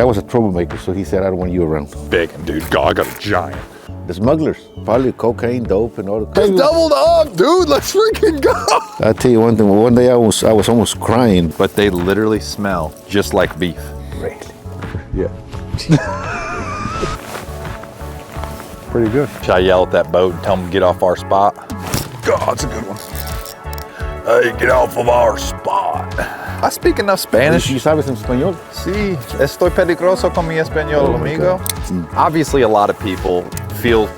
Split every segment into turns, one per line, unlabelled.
I was a troublemaker, so he said, I don't want you around.
Begging, dude. God, I got a giant.
The smugglers, probably cocaine, dope, and all the.
It's doubled up, dude. Let's freaking go.
I'll tell you one thing. One day I was almost crying.
But they literally smell just like beef.
Really?
Yeah. Pretty good. Should I yell at that boat and tell them to get off our spot? God, that's a good one. Hey, get off of our spot. I speak enough Spanish.
¿Y sabes en español?
Sí, estoy peligroso con mi español, amigo. Obviously, a lot of people feel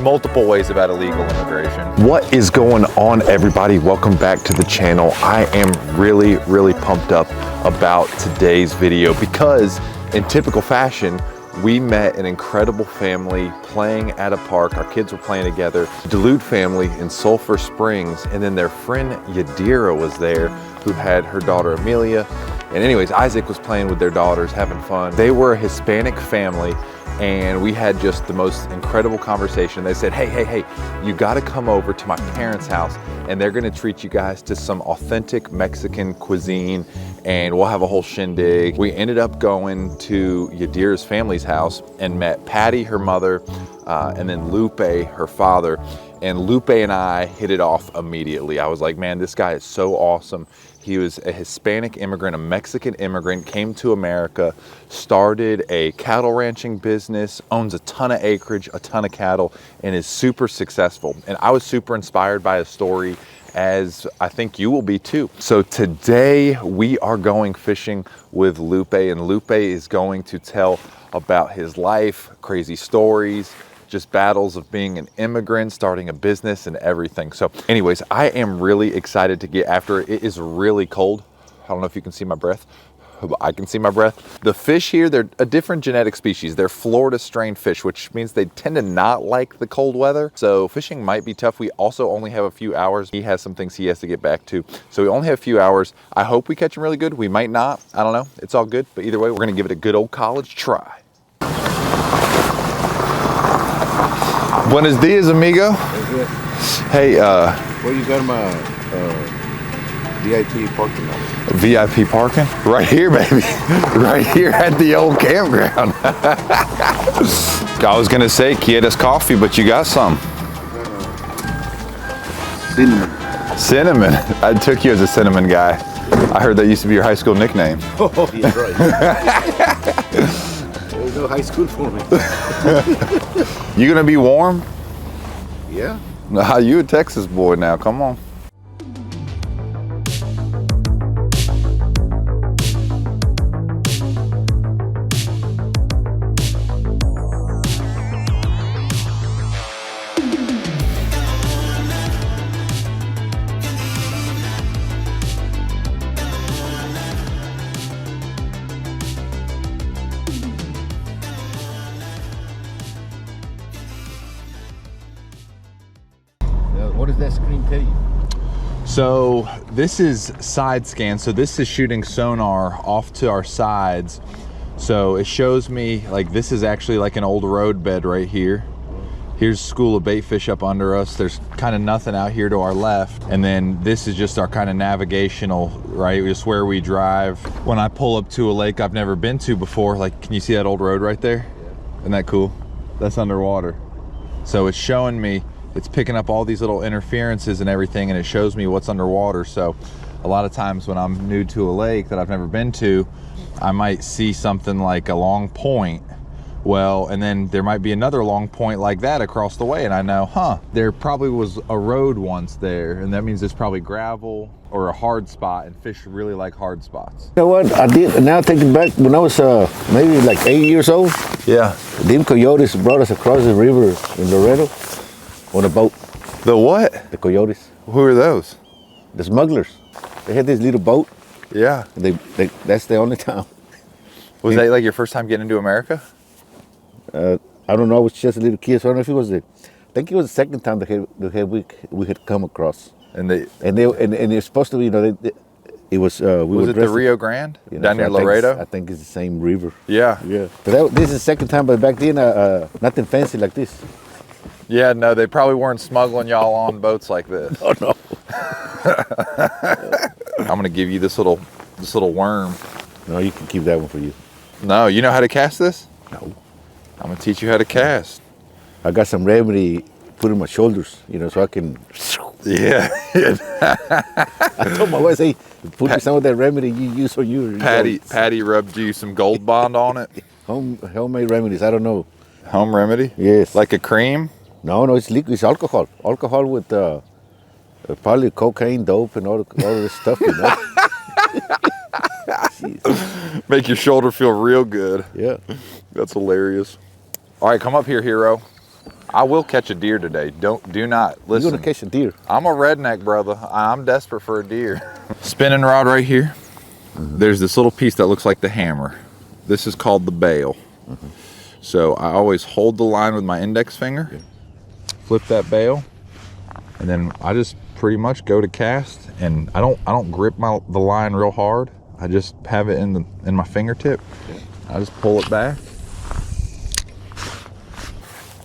multiple ways about illegal immigration. What is going on, everybody? Welcome back to the channel. I am really pumped up about today's video because in typical fashion, we met an incredible family playing at a park. Our kids were playing together. Duluth family in Sulphur Springs, and then their friend Yadira was there, who had her daughter Amelia. And anyways, Isaac was playing with their daughters, having fun. They were a Hispanic family, and we had just the most incredible conversation. They said, hey, you gotta come over to my parents' house and they're gonna treat you guys to some authentic Mexican cuisine and we'll have a whole shindig. We ended up going to Yadira's family's house and met Patty, her mother, and then Lupe, her father. And Lupe and I hit it off immediately. I was like, man, this guy is so awesome. He was a Hispanic immigrant, a Mexican immigrant, came to America, started a cattle ranching business, owns a ton of acreage, a ton of cattle, and is super successful. And I was super inspired by his story, as I think you will be too. So today we are going fishing with Lupe, and Lupe is going to tell about his life, crazy stories, just battles of being an immigrant, starting a business and everything. So anyways, I am really excited to get after it. It is really cold. I don't know if you can see my breath. I can see my breath. The fish here, they're a different genetic species. They're Florida strain fish, which means they tend to not like the cold weather. So fishing might be tough. We also only have a few hours. He has some things he has to get back to. So we only have a few hours. I hope we catch them really good. We might not, I don't know. It's all good. But either way, we're gonna give it a good old college try. Buenos dias, amigo. Hey,
Where you got my VIP parking lot?
VIP parking? Right here, baby. Right here at the old campground. I was gonna say, quieres coffee, but you got some.
Cinnamon.
Cinnamon. I took you as a cinnamon guy. I heard that used to be your high school nickname.
Oh, yeah, right. There's no high school for me.
You gonna be warm?
Yeah.
Nah, you a Texas boy now, come on.
What does that screen tell you?
So this is side scan. So this is shooting sonar off to our sides. So it shows me like this is actually like an old road bed right here. Here's a school of bait fish up under us. There's kind of nothing out here to our left. And then this is just our kind of navigational, right? Just where we drive. When I pull up to a lake I've never been to before, like, can you see that old road right there? Yeah. Isn't that cool? That's underwater. So it's showing me, it's picking up all these little interferences and everything, and it shows me what's underwater. So a lot of times when I'm new to a lake that I've never been to, I might see something like a long point. Well, and then there might be another long point like that across the way, and I know, there probably was a road once there, and that means there's probably gravel or a hard spot, and fish really like hard spots.
You know what? I did, now thinking back, when I was maybe like 8 years old,
Yeah.
them coyotes brought us across the river in Laredo on a boat.
The what?
The coyotes.
Who are those?
The smugglers. They had this little boat.
Yeah.
And that's the only time.
Was that like your first time getting into America?
I don't know. I was just a little kid. So I don't know if it was I think it was the second time we had come across.
And
it's supposed to be, you know, it was.
Was it the Rio Grande, you know, down near Laredo?
I think it's the same river.
Yeah.
Yeah. But this is the second time. But back then, nothing fancy like this.
Yeah, no, they probably weren't smuggling y'all on boats like this.
Oh no.
I'm gonna give you this little worm.
No, you can keep that one for you.
No, you know how to cast this?
No.
I'm gonna teach you how to cast.
I got some remedy put in my shoulders, so I can.
Yeah.
I told my wife, hey, put me some of that remedy you use on you.
Patty rubbed you some Gold Bond on it.
Homemade remedies. I don't know.
Home remedy?
Yes.
Like a cream?
No, it's liquid. It's alcohol. Alcohol with probably cocaine, dope, and all this stuff.
Make your shoulder feel real good.
Yeah.
That's hilarious. All right, come up here, hero. I will catch a deer today. Do not listen.
You're gonna catch a deer.
I'm a redneck, brother. I'm desperate for a deer. Spinning rod right here. There's this little piece that looks like the hammer. This is called the bail. So I always hold the line with my index finger, flip that bail, and then I just pretty much go to cast. And I don't grip the line real hard. I just have it in my fingertip. I just pull it back.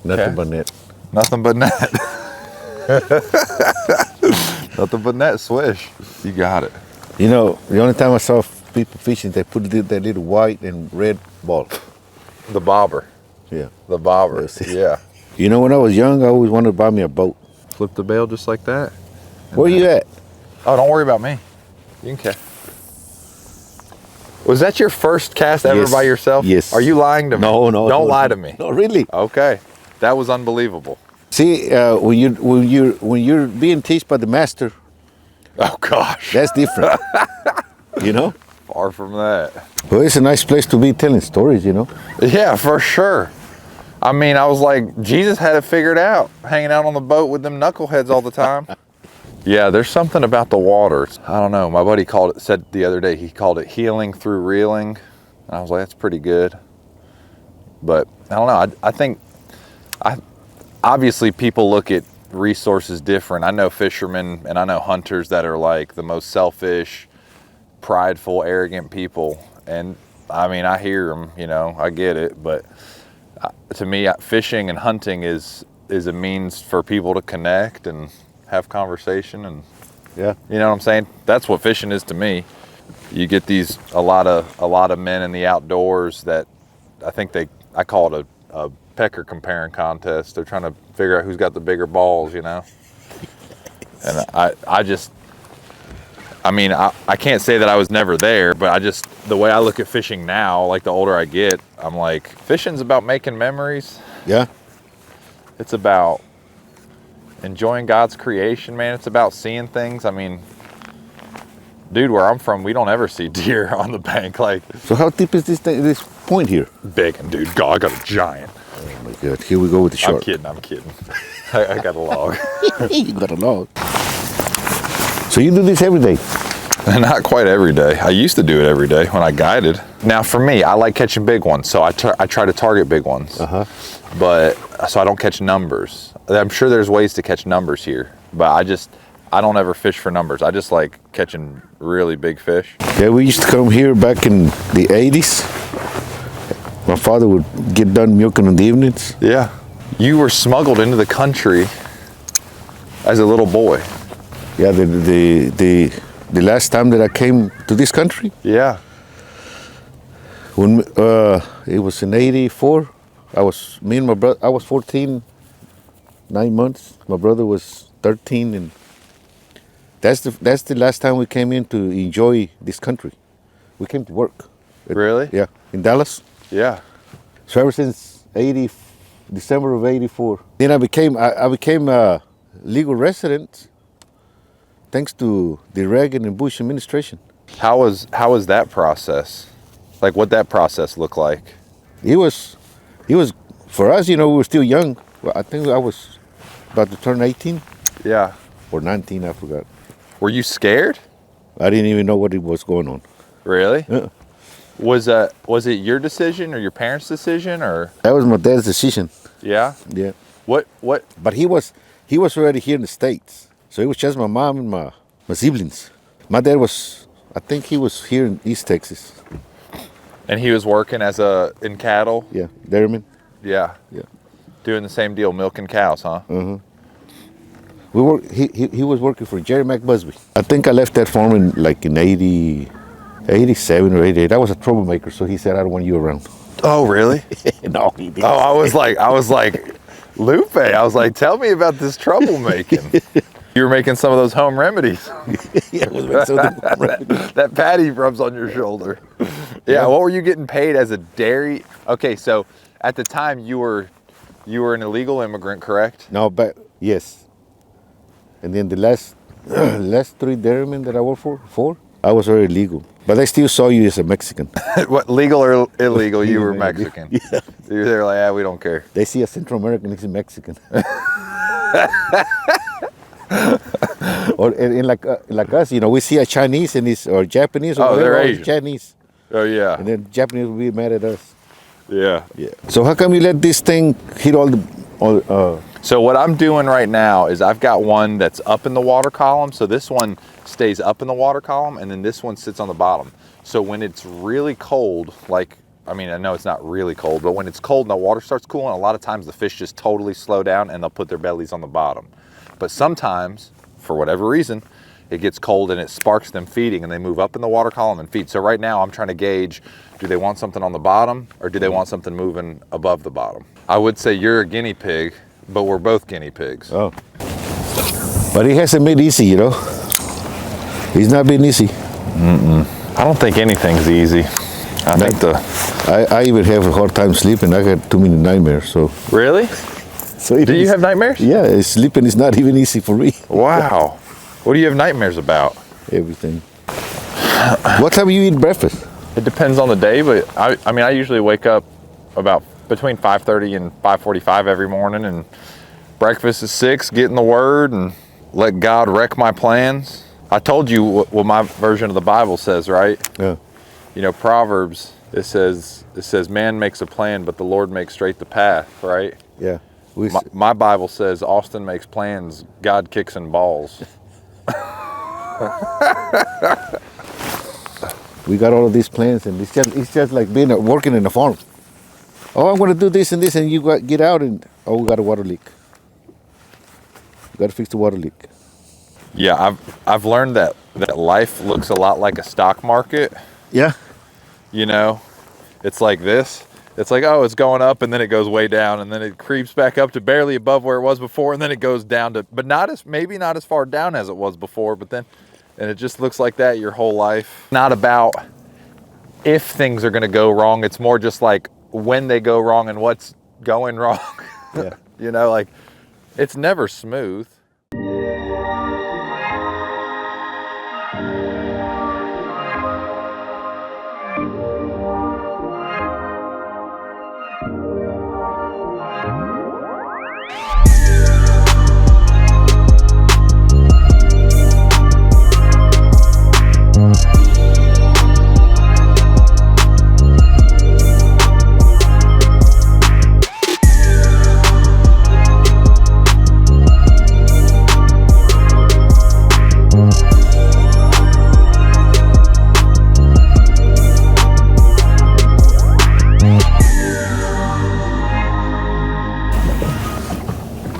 Nothing but net.
Nothing but net. Nothing but net, swish. You got it.
The only time I saw people fishing, they put that little white and red ball.
The bobber.
Yeah.
The bobber.
Yes.
Yeah.
When I was young, I always wanted to buy me a boat.
Flip the bail just like that.
Where you at?
Oh, don't worry about me. You can cast. Was that your first cast ever by yourself?
Yes.
Are you lying to me?
No.
Don't lie to me.
No, really.
Okay. That was unbelievable.
See, when you're being taught by the master,
Oh gosh.
that's different.
Far from that.
Well, it's a nice place to be telling stories.
Yeah, for sure. I mean, I was like, Jesus had it figured out, hanging out on the boat with them knuckleheads all the time. Yeah, there's something about the water. I don't know. My buddy said the other day, he called it healing through reeling. And I was like, that's pretty good. But I don't know. I think obviously people look at resources different. I know fishermen and I know hunters that are like the most selfish, prideful, arrogant people. And I mean, I hear them, I get it. But to me, fishing and hunting is a means for people to connect and have conversation. And
Yeah.
you know what I'm saying? That's what fishing is to me. You get a lot of men in the outdoors that I think I call it a pecker comparing contest. They're trying to figure out who's got the bigger balls, And I can't say that I was never there, but the way I look at fishing now, like the older I get, I'm like, fishing's about making memories.
Yeah.
It's about enjoying God's creation, man. It's about seeing things. I mean, dude, where I'm from, we don't ever see deer on the bank.
So how deep is this point here?
Big, and dude, God, I got a giant.
Oh my God! Here we go with the shark.
I'm kidding. I got a log.
You got a log. So you do this every day?
Not quite every day. I used to do it every day when I guided. Now for me, I like catching big ones, so I try to target big ones. But so I don't catch numbers. I'm sure there's ways to catch numbers here, but I don't ever fish for numbers. I just like catching really big fish.
Yeah, we used to come here back in the 80s. My father would get done milking in the evenings.
Yeah. You were smuggled into the country as a little boy.
Yeah, the last time that I came to this country,
Yeah.
when it was in '84, I was 14, 9 months. My brother was 13, and that's the last time we came in to enjoy this country. We came to work.
Really?
Yeah, in Dallas.
Yeah.
So ever since December of '84, then I became a legal resident thanks to the Reagan and Bush administration.
How was that process? Like, what that process look like?
It was for us. We were still young. Well, I think I was about to turn 18
Yeah.
or 19. I forgot.
Were you scared?
I didn't even know what was going on.
Really?
Yeah.
Was it your decision or your parents' decision or?
That was my dad's decision.
Yeah.
Yeah.
What?
But he was already here in the States, so it was just my mom and my siblings. My dad I think he was here in East Texas.
And he was working in cattle.
Yeah, dairyman.
Yeah.
Yeah.
Doing the same deal, milking cows, huh?
He was working for Jerry McBusby. I think I left that farm in 80, 87 or 88. I was a troublemaker, so he said, I don't want you around.
Oh, really?
No, he didn't.
Oh, I was like, Lupe, I was like, tell me about this troublemaking. You were making some of those home remedies.
Yeah, it was
that patty rubs on your shoulder. Yeah, what were you getting paid as a dairy? Okay, so at the time you were an illegal immigrant, correct?
No, but yes. And then the last 3 dairymen that I worked for, I was already legal. But I still saw you as a Mexican.
What, legal or illegal, you were Mexican?
Yeah.
You're there like, we don't care.
They see a Central American, he's a Mexican. Or in like us, we see a Chinese and or Japanese or
they're
whatever,
Asian.
Chinese.
Oh, yeah.
And then Japanese will be mad at us.
Yeah.
So how come you let this thing hit all the...
So what I'm doing right now is I've got one that's up in the water column. So this one stays up in the water column, and then this one sits on the bottom. So when it's really cold, I know it's not really cold, but when it's cold and the water starts cooling, a lot of times the fish just totally slow down and they'll put their bellies on the bottom. But sometimes, for whatever reason, it gets cold and it sparks them feeding and they move up in the water column and feed. So right now I'm trying to gauge, do they want something on the bottom or do they want something moving above the bottom? I would say you're a guinea pig, but we're both guinea pigs.
Oh. But he hasn't made easy, He's not been easy.
I don't think anything's easy.
I even have a hard time sleeping. I got too many nightmares, so.
Really?
So
do you have nightmares?
Yeah, sleeping is not even easy for me.
Wow. What do you have nightmares about?
Everything. What time you eat breakfast?
It depends on the day, but I usually wake up about between 5:30 and 5:45 every morning, and breakfast is 6, get in the Word and let God wreck my plans. I told you what my version of the Bible says, right?
Yeah.
Proverbs, it says man makes a plan, but the Lord makes straight the path, right?
Yeah.
My Bible says Austin makes plans, God kicks in balls.
We got all of these plans, and it's just like working in a farm. Oh, I'm going to do this and this, and you get out and, we got a water leak. We got to fix the water leak.
Yeah, I've learned that life looks a lot like a stock market.
Yeah.
It's like this. It's like, it's going up and then it goes way down and then it creeps back up to barely above where it was before and then it goes down to, but maybe not as far down as it was before, but then, and it just looks like that your whole life. Not about if things are going to go wrong. It's more just like when they go wrong and what's going wrong.
Yeah.
It's never smooth.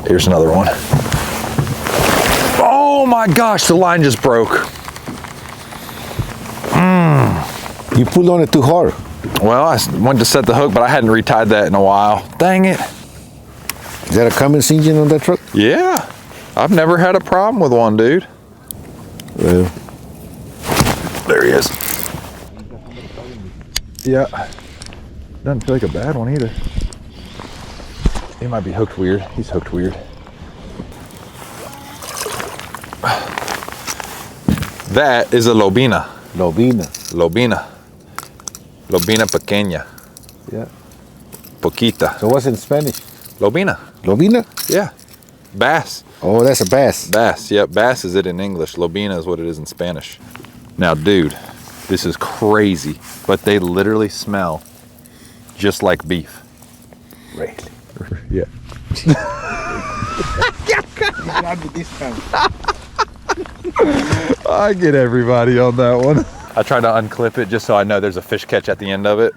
Here's another one. Oh my gosh, the line just broke.
You pulled on it too hard.
Well, I went to set the hook, but I hadn't retied that in a while. Dang it.
Is that a Cummins engine on that truck?
Yeah. I've never had a problem with one, dude.
Well.
There he is. Yeah. Doesn't feel like a bad one either. He might be hooked weird. He's hooked weird. That is a lobina.
Lobina.
Lobina. Lobina pequeña.
Yeah.
Poquita.
So what's in Spanish?
Lobina.
Lobina?
Yeah. Bass.
Oh, that's a bass.
Bass. Yep. Bass is it in English. Lobina is what it is in Spanish. Now, dude, this is crazy, but they literally smell just like beef.
Really?
Yeah. I get everybody on that one. I try to unclip it just so I know there's a fish catch at the end of it.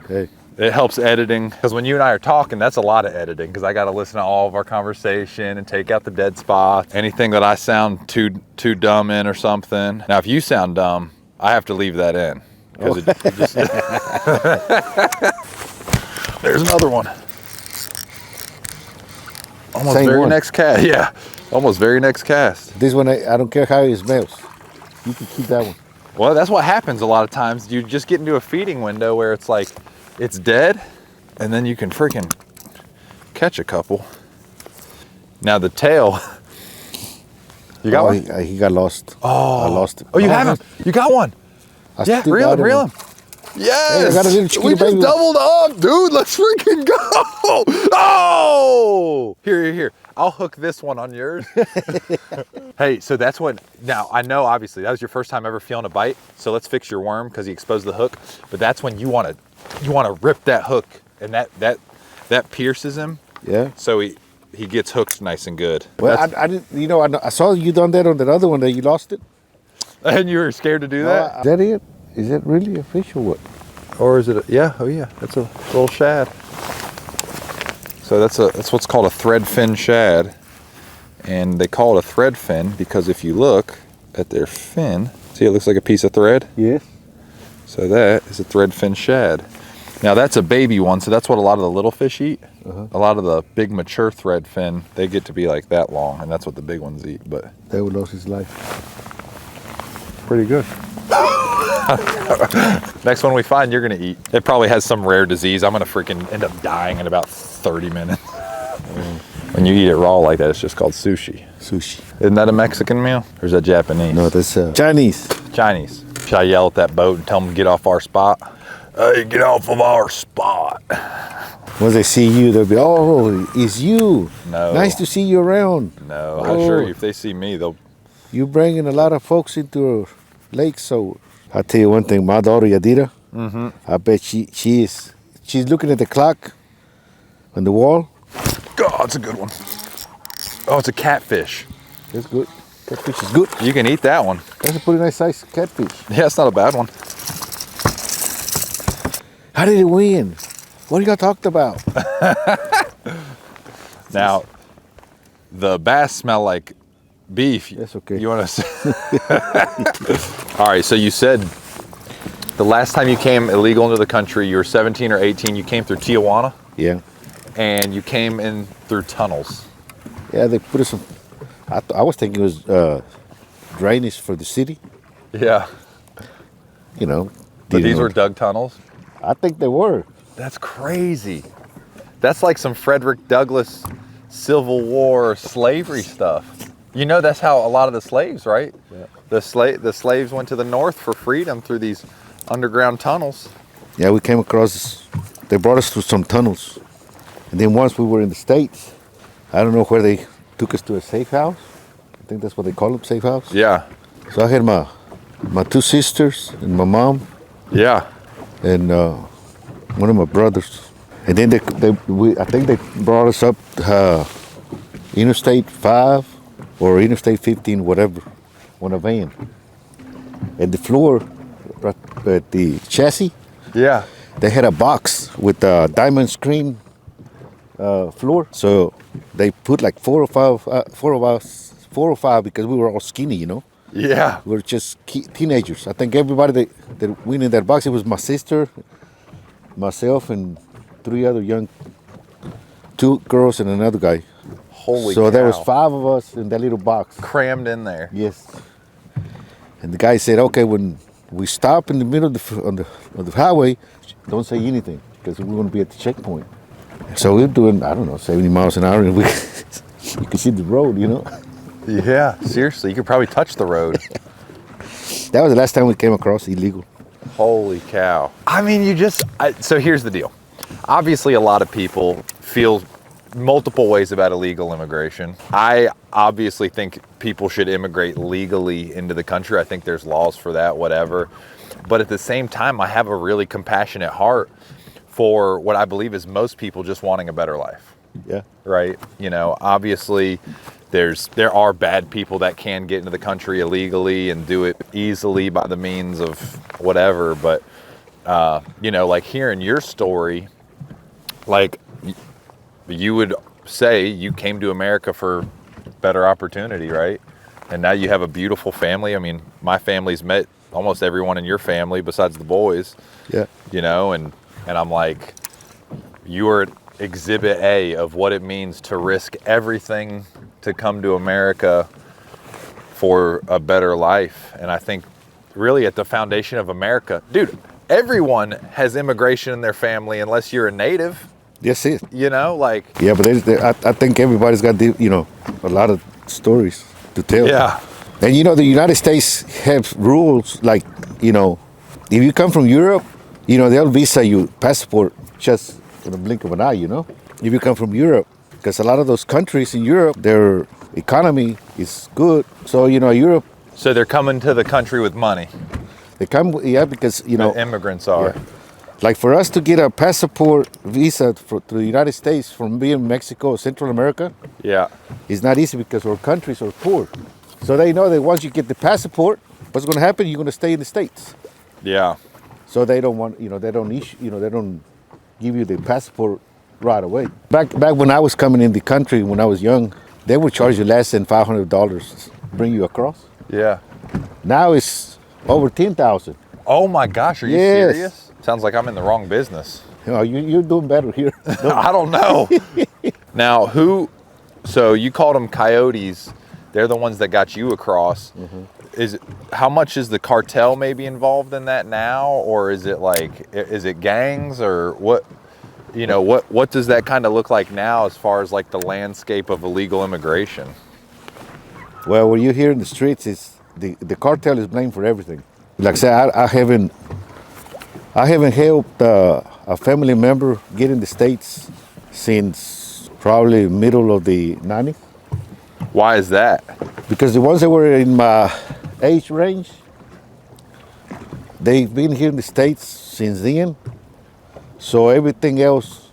Hey.
It helps editing, because when you and I are talking, that's a lot of editing, because I got to listen to all of our conversation and take out the dead spots, anything that I sound too dumb in or something. Now, if you sound dumb, I have to leave that in. because it just... There's another one. Almost
Same
very
one.
next cast. Yeah, almost very next cast.
This one, I don't care how it smells. You can keep that one.
Well, that's what happens a lot of times. You just get into a feeding window where it's like, it's dead, and then you can freaking catch a couple. Now the tail, you got one?
He got lost. Oh, I lost it.
Oh, you have him? You got one? Yeah,
still
reel
got
him, reel him. Yes!
Hey, I got a little chiquita
We just
baby.
doubled up, dude. Let's freaking go. Oh! Here. I'll hook this one on yours. Hey, so that's what, now I know obviously that was your first time ever feeling a bite. So let's fix your worm because he exposed the hook. But that's when you want to rip that hook, and that pierces him.
Yeah.
So he gets hooked nice and good.
Well, I didn't. You know, I saw you done that on that other one that you lost it.
And you were scared to do that?
Is that it? Is that really a fish or what?
Or is it? Oh yeah, that's a little shad. So that's what's called a thread fin shad, and they call it a thread fin because if you look at their fin, see it looks like a piece of thread.
Yes.
So that is a thread fin shad. Now that's a baby one, so that's what a lot of the little fish eat. A lot of the big mature thread fin, they get to be like that long, and that's what the big ones eat. But
That would lose his life.
pretty good. Next one we find, you're gonna eat. It probably has some rare disease. I'm gonna freaking end up dying in about 30 minutes. When you eat it raw like that, it's just called sushi.
Sushi.
Isn't that a Mexican meal? Or is that Japanese?
No, that's Chinese.
Chinese. Should I yell at that boat and tell them to get off our spot? Hey, get off of our spot.
Once they see you, they'll be, oh, it's you.
No.
Nice to see you around.
No, I assure you, if they see me, they'll...
You're bringing a lot of folks into a lake, so I'll tell you one thing, my daughter Yadira, I bet she's looking at the clock on the wall.
God, it's a good one. Oh, it's a catfish.
That's good. Catfish is good.
You can eat that one.
That's a pretty nice size catfish.
Yeah, it's not a bad one.
How did it win? What are y'all talked about?
Now, the bass smell like beef.
That's okay.
You want to? All right. So you said the last time you came illegal into the country, you were 17 or 18. You came through Tijuana,
Yeah.
and you came in through tunnels.
Yeah, they put us some, I was thinking it was drainage for the city,
Yeah.
you know.
But
didn't
these
know.
were dug tunnels.
I think they were.
That's crazy. That's like some Frederick Douglass Civil War slavery stuff. You know, that's how a lot of the slaves, right?
Yeah.
The slaves went to the north for freedom through these underground tunnels.
Yeah, we came across, they brought us through some tunnels. And then once we were in the States, I don't know where they took us to a safe house. I think that's what they call them, safe house.
Yeah.
So I had my two sisters and my mom
Yeah.
and one of my brothers. And then I think they brought us up Interstate 5 or Interstate 15, whatever, on a van. And the floor, right at the chassis,
Yeah.
they had a box with a diamond screen floor. So they put like four or five because we were all skinny, you know.
Yeah.
We were just teenagers. I think everybody that went in that box, it was my sister, myself, and two girls and another guy.
Holy
So
cow.
there was 5 of us in that little box.
Crammed in there.
Yes. And the guy said, okay, when we stop in the middle of the highway, don't say anything because we're going to be at the checkpoint. So we were doing, I don't know, 70 miles an hour, and you could see the road, you know.
Yeah. Seriously, you could probably touch the road.
That was the last time we came across illegal.
Holy cow. I mean, so here's the deal. Obviously, a lot of people feel multiple ways about illegal immigration. I obviously think people should immigrate legally into the country. I think there's laws for that, whatever. But at the same time, I have a really compassionate heart for what I believe is most people just wanting a better life.
Yeah.
Right? You know, obviously there are bad people that can get into the country illegally and do it easily by the means of whatever. But, you know, like hearing your story, like you would say you came to America for better opportunity, right? And now you have a beautiful family. I mean, my family's met almost everyone in your family besides the boys.
Yeah.
You know, and I'm like, you are exhibit A of what it means to risk everything to come to America for a better life. And I think really at the foundation of America, dude, everyone has immigration in their family unless you're a native.
That's it.
You know, like.
Yeah, but I think everybody's got a lot of stories to tell.
Yeah.
And the United States have rules like, if you come from Europe, they'll visa you passport just in a blink of an eye, If you come from Europe, because a lot of those countries in Europe, their economy is good. So, Europe.
So they're coming to the country with money.
They come, because,
The immigrants are.
Yeah. Like for us to get a passport visa to the United States from being Mexico, Central America,
Yeah.
it's not easy because our countries are poor. So they know that once you get the passport, what's going to happen? You're going to stay in the States.
Yeah.
So they don't want, they don't issue, they don't give you the passport right away. Back when I was coming in the country, when I was young, they would charge you less than $500 to bring you across.
Yeah.
Now it's over 10,000.
Oh my gosh, are you
Yes.
serious? Sounds like I'm in the wrong business.
You're doing better here.
I don't know. Now, so you called them coyotes. They're the ones that got you across. Mm-hmm. How much is the cartel maybe involved in that now? Or is it gangs or what? What does that kind of look like now as far as like the landscape of illegal immigration?
Well, what you hear in the streets is the cartel is blamed for everything. Like I said, I haven't helped a family member get in the States since probably middle of the 90s.
Why is that?
Because the ones that were in my age range, they've been here in the States since then. So everything else,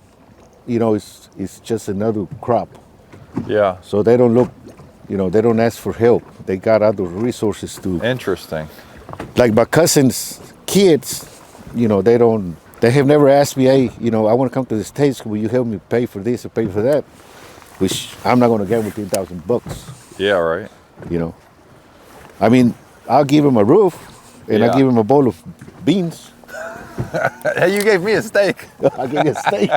is just another crop.
Yeah.
So they don't look, they don't ask for help. They got other resources to.
Interesting.
Like my cousin's kids, they have never asked me, hey, I want to come to the States. Will you help me pay for this or pay for that? Which I'm not going to get with $10,000.
Yeah, right.
I mean, I'll give him a roof and
Yeah.
I'll give him a bowl of beans.
Hey, you gave me a steak.
I'll give you a steak.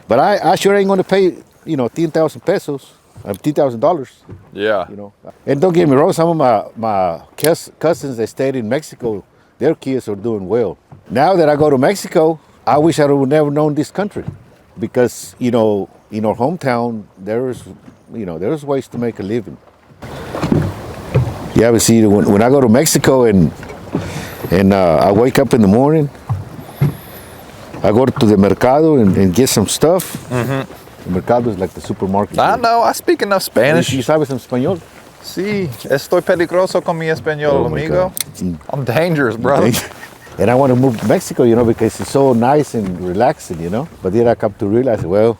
But I sure ain't going to pay, 10,000 pesos, $10,000.
Yeah.
And don't get me wrong, some of my cousins that stayed in Mexico, their kids are doing well. Now that I go to Mexico, I wish I would never known this country, because in our hometown there's ways to make a living. Yeah, but see, when I go to Mexico and I wake up in the morning, I go to the mercado and get some stuff. Mm-hmm. The mercado is like the supermarket.
I know, I speak enough Spanish.
¿Y sabes en español?
Sí, estoy peligroso con mi español,
Oh my
amigo.
God.
I'm dangerous, brother.
And I want to move to Mexico, because it's so nice and relaxing, But then I come to realize, well,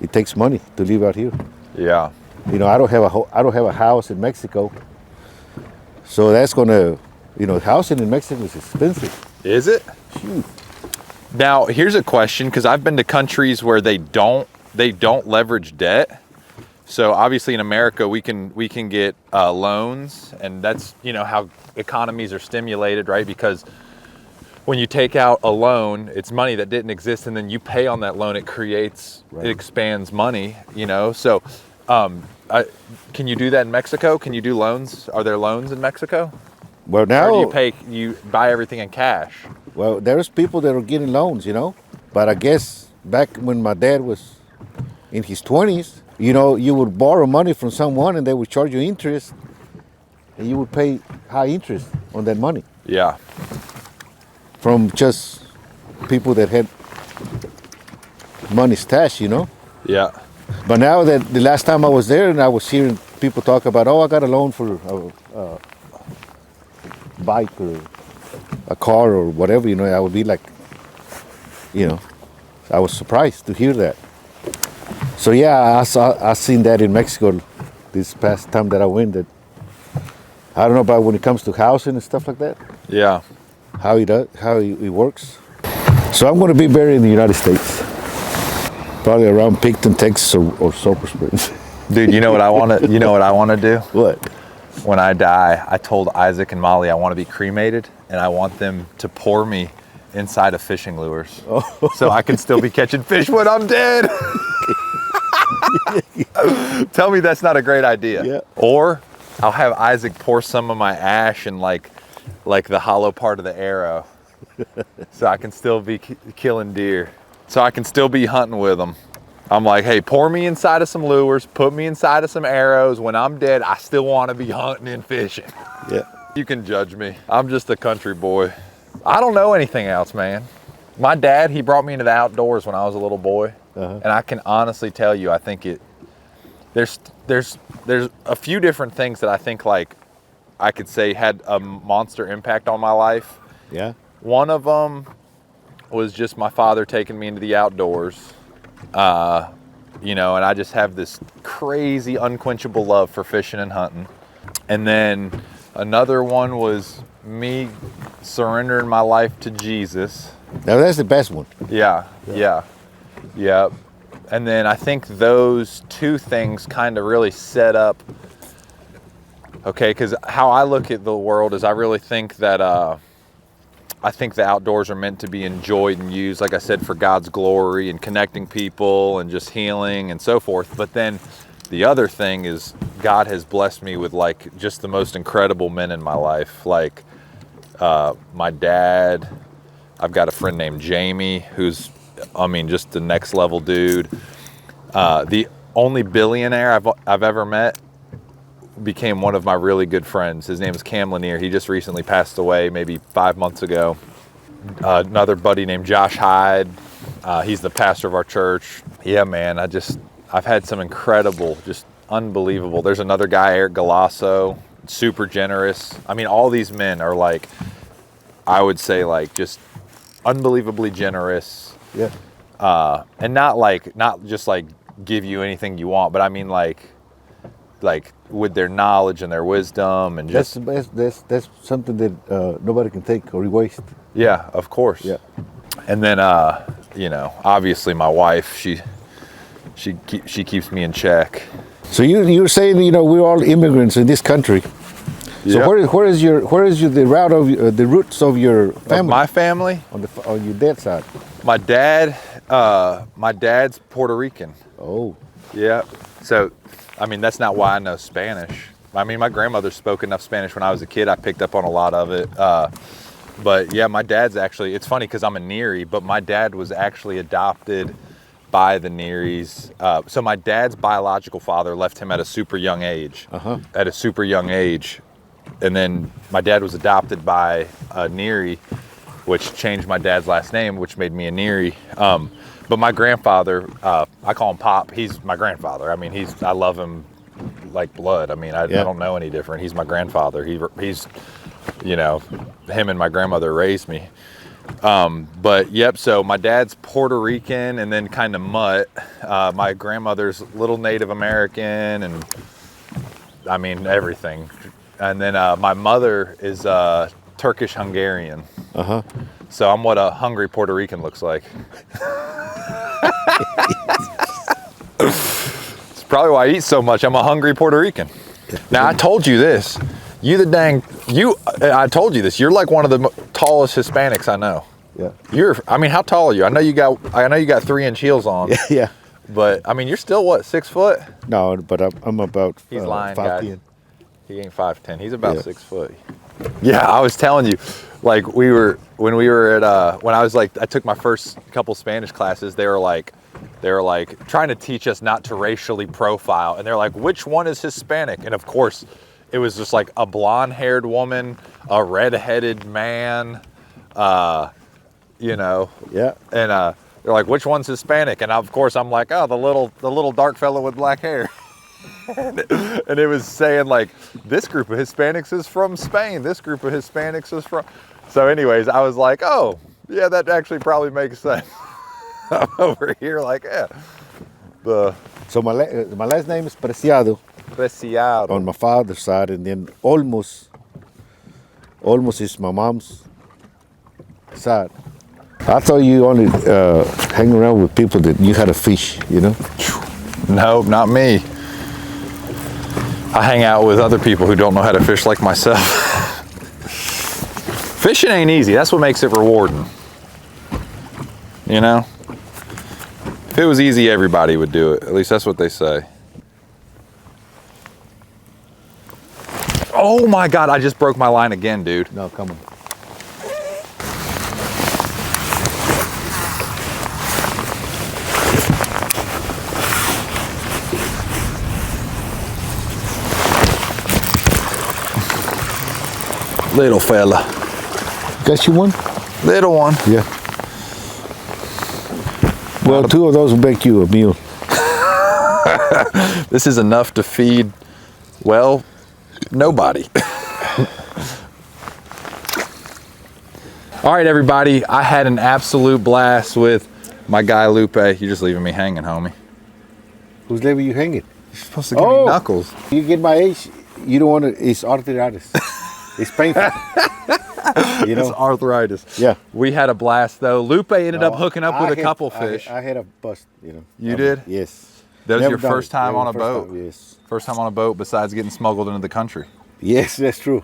it takes money to live out here.
Yeah.
I don't have a house in Mexico, so that's gonna, housing in Mexico is expensive.
Is it?
Shoot.
Now, here's a question, because I've been to countries where they don't leverage debt. So obviously in America we can get loans, and that's how economies are stimulated, right? Because when you take out a loan, it's money that didn't exist, and then you pay on that loan. It creates,
Right.
It expands money, So, can you do that in Mexico? Can you do loans? Are there loans in Mexico?
Well,
Or
now,
do you buy everything in cash?
well, there's people that are getting loans, But I guess back when my dad was in his 20s, you would borrow money from someone and they would charge you interest, and you would pay high interest on that money
Yeah.
from just people that had money stashed,
Yeah.
But now that the last time I was there and I was hearing people talk about, I got a loan for a bike or a car or whatever, I would be like, I was surprised to hear that. So yeah, I seen that in Mexico this past time that I went. That I don't know about when it comes to housing and stuff like that,
Yeah.
how it works. So I'm going to be buried in the United States, probably around Picton, Texas, or Sulphur Springs.
Dude, you know what I want to do?
What?
when I die, I told Isaac and Molly I want to be cremated, and I want them to pour me inside of fishing lures, so I can still be catching fish when I'm dead. Tell me that's not a great idea.
Yeah.
Or I'll have Isaac pour some of my ash in like the hollow part of the arrow, so I can still be killing deer, so I can still be hunting with them. I'm like, hey, pour me inside of some lures, put me inside of some arrows. When I'm dead, I still want to be hunting and fishing.
Yeah.
You can judge me. I'm just a country boy. I don't know anything else, man. My dad, he brought me into the outdoors when I was a little boy. And I can honestly tell you, I think there's a few different things that I think like I could say had a monster impact on my life.
Yeah.
One of them was just my father taking me into the outdoors. You know, and I just have this crazy unquenchable love for fishing and hunting. And then another one was me surrendering my life to Jesus.
Now that's the best one.
Yeah. And then I think those two things kind of really set up, okay, because how I look at the world is I really think that I think the outdoors are meant to be enjoyed and used, like I said, for God's glory and connecting people and just healing and so forth. But then the other thing is God has blessed me with like just the most incredible men in my life. Like my dad, I've got a friend named Jamie, who's, I mean, just the next level dude. The only billionaire I've ever met became one of my really good friends. His name is Cam Lanier. He just recently passed away, maybe 5 months ago. Another buddy named Josh Hyde. He's the pastor of our church. Yeah, man, I've had some incredible, just unbelievable. There's another guy, Eric Galasso, super generous. I mean, all these men are like, I would say like just unbelievably generous.
Yeah.
And not just like give you anything you want, but I mean like with their knowledge and their wisdom and just
that's something that nobody can take or waste.
Yeah, of course.
Yeah.
And then you know, obviously my wife, she keeps me in check.
So you're saying, you know, we're all immigrants in this country. So
Yep.
where is the route of the roots of your family?
Of my family,
on your dad's side.
my dad's Puerto Rican.
Oh.
Yeah. So, I mean, that's not why I know Spanish. I mean, my grandmother spoke enough Spanish when I was a kid. I picked up on a lot of it. But yeah, my dad's actually, it's funny because I'm a Neary, but my dad was actually adopted by the Nearys. So my dad's biological father left him at a super young age. At a super young age. And then my dad was adopted by a Neary, which changed my dad's last name, which made me a Neary. But my grandfather, I call him Pop. He's my grandfather. I mean, I love him like blood. I mean, I don't know any different. He's my grandfather. He's, you know, him and my grandmother raised me. But yep, so my dad's Puerto Rican and then kind of mutt. My grandmother's little Native American and I mean, everything. And then my mother is Turkish Hungarian. So I'm what a hungry Puerto Rican looks like. It's probably why I eat so much. I'm a hungry Puerto Rican. Now I told you this. I told you this. You're like one of the tallest Hispanics I know.
Yeah.
I mean, how tall are you? I know you got 3-inch heels on.
Yeah.
But I mean, you're still what, 6 foot?
No, but I'm about
He's lying,
5'10".
He ain't 5'10". He's about 6 foot. Yeah, I was telling you, like when I took my first couple Spanish classes, they were like trying to teach us not to racially profile, and they're like, which one is Hispanic? And of course, it was just like a blonde-haired woman, a red-headed man, you know. Yeah. And they're like, which one's Hispanic? And of course, I'm like, oh, the little dark fellow with black hair. And it was saying like, this group of Hispanics is from Spain. This group of Hispanics is from. So anyways, I was like, oh, yeah, that actually probably makes sense. I'm over here like, yeah.
So my last name is Preciado.
Preciado.
On my father's side, and then almost is my mom's side. I thought you only hang around with people that knew how to fish, you know?
No, not me. I hang out with other people who don't know how to fish like myself. Fishing ain't easy. That's what makes it rewarding. You know? If it was easy, everybody would do it. At least that's what they say. Oh my God, I just broke my line again, dude.
No, come on.
Little fella.
Got you one?
Little one.
Yeah. Well, 2 of those will make you a meal.
This is enough to feed, well, nobody. All right, everybody. I had an absolute blast with my guy, Lupe. You're just leaving me hanging, homie.
Who's leaving you hanging?
You're supposed to give me knuckles.
You get my age, you don't want to, it's arthritis. It's painful. You know?
It's arthritis.
Yeah.
We had a blast, though. Lupe ended up hooking up with a couple fish.
I had a bust, you know.
You did?
Yes.
That was
Never
your
done
first
it.
time
Yeah,
on a
first
boat?
time, yes.
First time on a boat besides getting smuggled into the country.
Yes, that's true.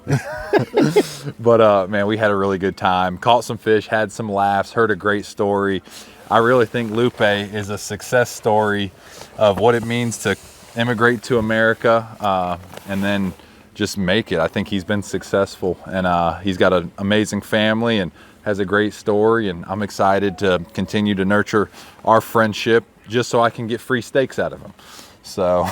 But man, we had a really good time. Caught some fish, had some laughs, heard a great story. I really think Lupe is a success story of what it means to immigrate to America and then just make it. I think he's been successful, and he's got an amazing family and has a great story, and I'm excited to continue to nurture our friendship just so I can get free steaks out of him. So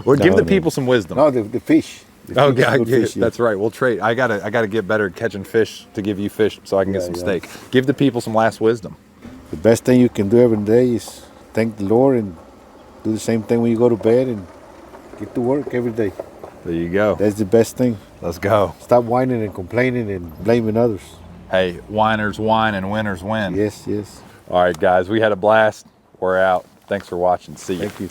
well, give the people some wisdom.
No, the fish.
Oh yeah, that's right. We'll trade. I gotta get better at catching fish to give you fish so I can get some steak. Give the people some last wisdom.
The best thing you can do every day is thank the Lord and do the same thing when you go to bed and get to work every day.
There you go.
That's the best thing.
Let's go.
Stop whining and complaining and blaming others.
Hey, whiners whine and winners win.
Yes, yes.
All right, guys, we had a blast. We're out. Thanks for watching. See you.
Thank you.